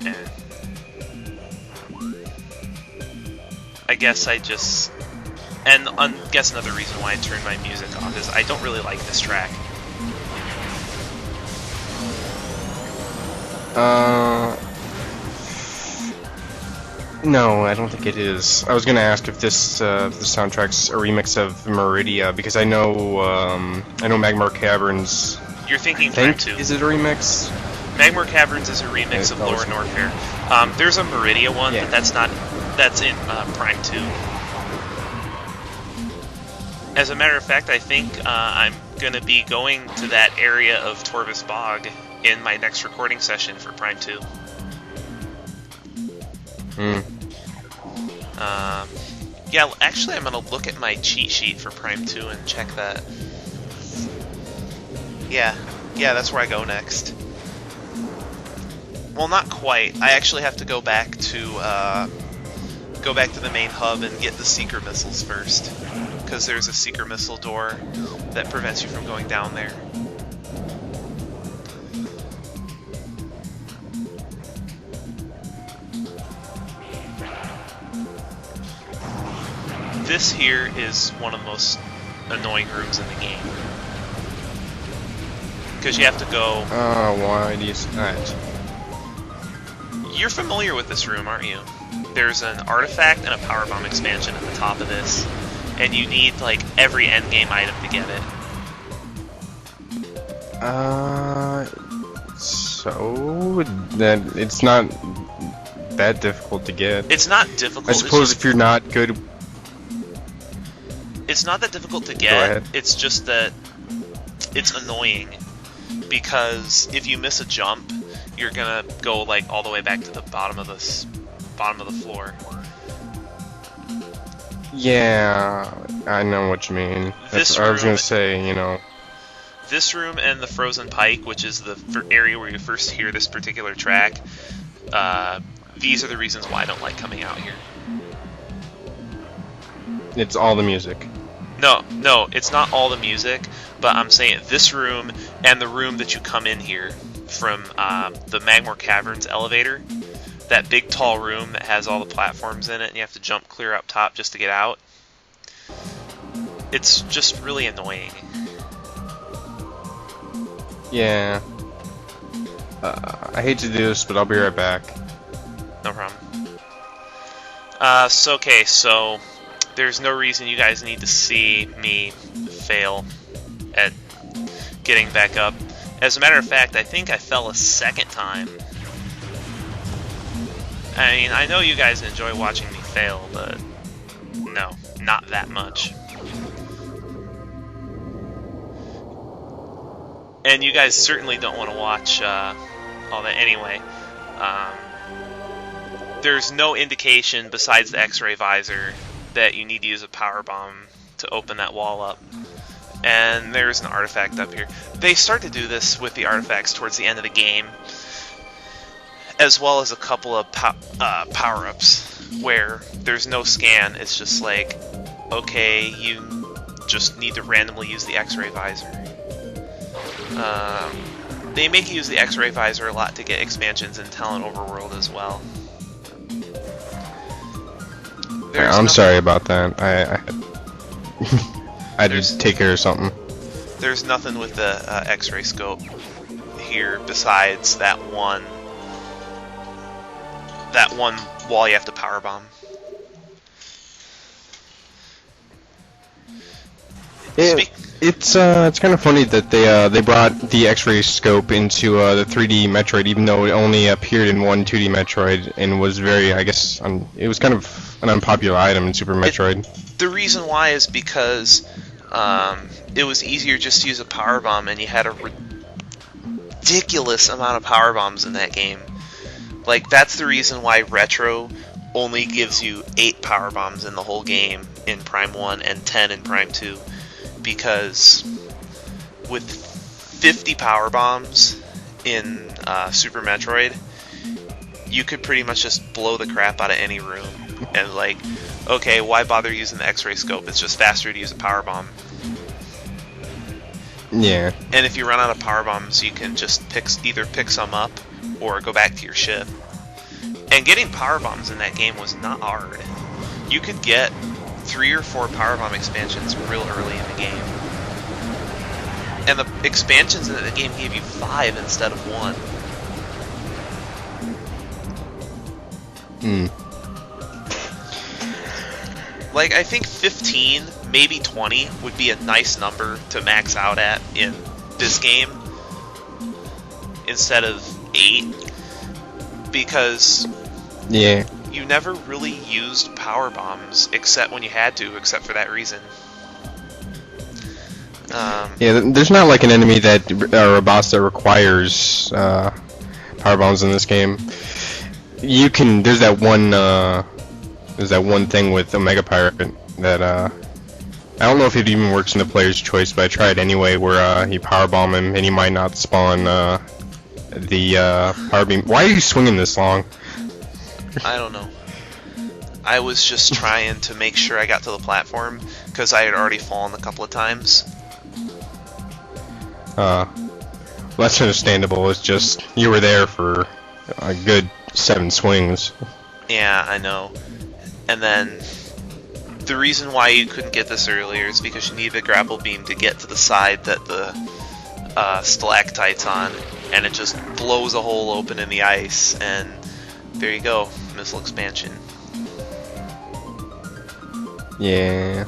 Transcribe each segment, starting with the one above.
And I guess I just... And I guess another reason why I turned my music off is I don't really like this track. No, I don't think it is. I was gonna ask if this the soundtrack's a remix of Meridia, because I know Magmar Caverns. You're thinking Prime 2. Is it a remix? Magmar Caverns is a remix of Lower Norfair. There's a Meridia one, but that's not. That's in Prime 2. As a matter of fact, I think I'm gonna be going to that area of Torvis Bog in my next recording session for Prime 2. Yeah, actually I'm gonna look at my cheat sheet for Prime 2 and check that. Yeah, that's where I go next. Well, not quite. I actually have to go back to the main hub and get the seeker missiles first, because there's a seeker missile door that prevents you from going down there. This here is one of the most annoying rooms in the game. Because you have to go... Oh, why do you say that? You're familiar with this room, aren't you? There's an artifact and a power bomb expansion at the top of this. And you need, like, every endgame item to get it. So... that it's not that difficult to get. It's not difficult. I suppose if you're not good... It's not that difficult to get, it's just that it's annoying, because if you miss a jump, you're gonna go like all the way back to the bottom of the floor. Yeah, I know what you mean. I was gonna say, you know. This room and the Frozen Pike, which is the area where you first hear this particular track, these are the reasons why I don't like coming out here. It's all the music. No, it's not all the music, but I'm saying this room and the room that you come in here from the Magmar Caverns elevator, that big tall room that has all the platforms in it and you have to jump clear up top just to get out. It's just really annoying. Yeah. I hate to do this, but I'll be right back. No problem. So there's no reason you guys need to see me fail at getting back up. As a matter of fact, I think I fell a second time. I mean, I know you guys enjoy watching me fail, but no, not that much. And you guys certainly don't want to watch all that anyway. There's no indication besides the X-ray visor that you need to use a power bomb to open that wall up. And there's an artifact up here. They start to do this with the artifacts towards the end of the game, as well as a couple of power-ups where there's no scan. It's just like, okay, you just need to randomly use the X-ray visor. They make you use the X-ray visor a lot to get expansions in Talon Overworld as well. I'm sorry about that. I had to take care of something. There's nothing with the X-ray scope here besides that one wall you have to power bomb. It's kind of funny that they brought the X-ray scope into the 3D Metroid, even though it only appeared in one 2D Metroid and was very, I guess, it was kind of an unpopular item in Super Metroid. The reason why is because it was easier just to use a power bomb, and you had a ridiculous amount of power bombs in that game. Like, that's the reason why Retro only gives you 8 power bombs in the whole game in Prime 1 and 10 in Prime 2. Because with 50 power bombs in Super Metroid, you could pretty much just blow the crap out of any room. And like, okay, why bother using the X-ray scope? It's just faster to use a power bomb. Yeah. And if you run out of power bombs, you can just either pick some up or go back to your ship. And getting power bombs in that game was not hard. You could get 3 or 4 power bomb expansions real early in the game. And the expansions in the game gave you 5 instead of 1. Like, I think 15, maybe 20 would be a nice number to max out at in this game instead of 8, because you never really used power bombs except when you had to, except for that reason. There's not like an enemy that or a boss that requires power bombs in this game. You can. There's that one thing with Omega Pirate that I don't know if it even works in the player's choice, but I tried anyway, where you power bomb him and he might not spawn the power beam. Why are you swinging this long? I don't know. I was just trying to make sure I got to the platform because I had already fallen a couple of times. Well, that's understandable. It's just you were there for a good 7 swings. Yeah, I know. And then the reason why you couldn't get this earlier is because you need the grapple beam to get to the side that the stalactite's on, and it just blows a hole open in the ice, and there you go, missile expansion. Yeah.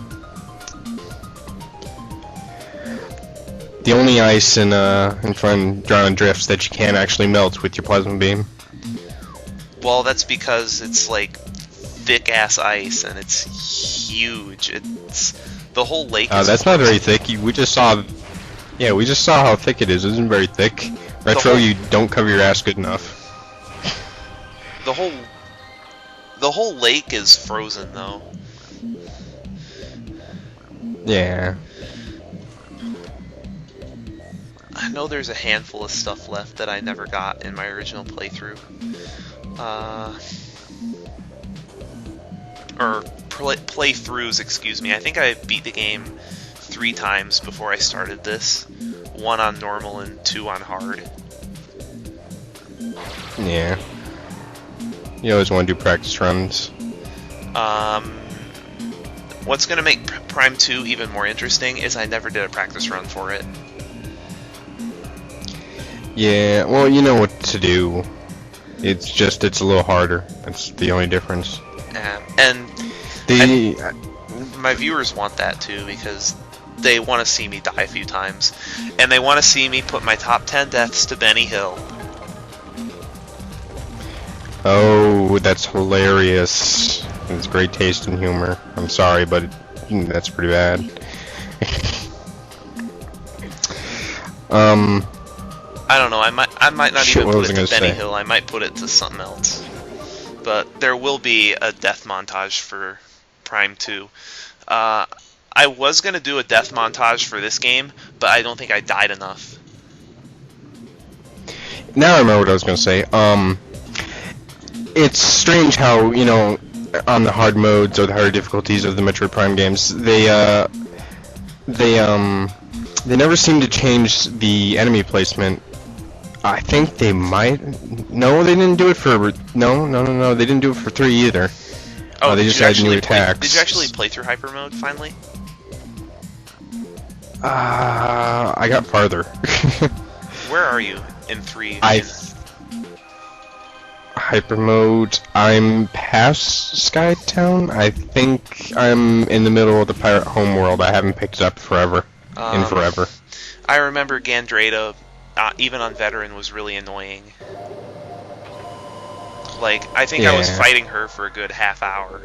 The only ice in front Drown Drifts that you can actually melt with your plasma beam. Well, that's because it's like thick ass ice and it's huge. It's the whole lake. Is that's not very thick. We just saw. Yeah, we just saw how thick it is. It isn't very thick. Retro, you don't cover your ass good enough. The whole lake is frozen though. Yeah. I know there's a handful of stuff left that I never got in my original playthrough. Playthroughs, excuse me. I think I beat the game 3 times before I started this. 1 on normal and 2 on hard. Yeah. You always want to do practice runs. What's going to make Prime 2 even more interesting is I never did a practice run for it. Yeah, well, you know what to do. It's just, it's a little harder. That's the only difference. And my viewers want that too, because they want to see me die a few times. And they want to see me put my top 10 deaths to Benny Hill. Oh, that's hilarious. It's great taste in humor. I'm sorry, but that's pretty bad. I don't know, I might not even put it to Benny say? Hill, I might put it to something else. But there will be a death montage for Prime 2. I was going to do a death montage for this game, but I don't think I died enough. Now I remember what I was going to say. It's strange how, you know, on the hard modes or the higher difficulties of the Metroid Prime games, they never seem to change the enemy placement. I think they might. No, they didn't do it for. No. They didn't do it for 3 either. Oh, they just added new attacks. Did you actually play through hyper mode finally? I got farther. Where are you in 3? Hyper mode. I'm past Skytown. I think I'm in the middle of the Pirate Homeworld. I haven't picked it up forever. In forever. I remember Gandrada, even on Veteran, was really annoying. Like, I think I was fighting her for a good half hour.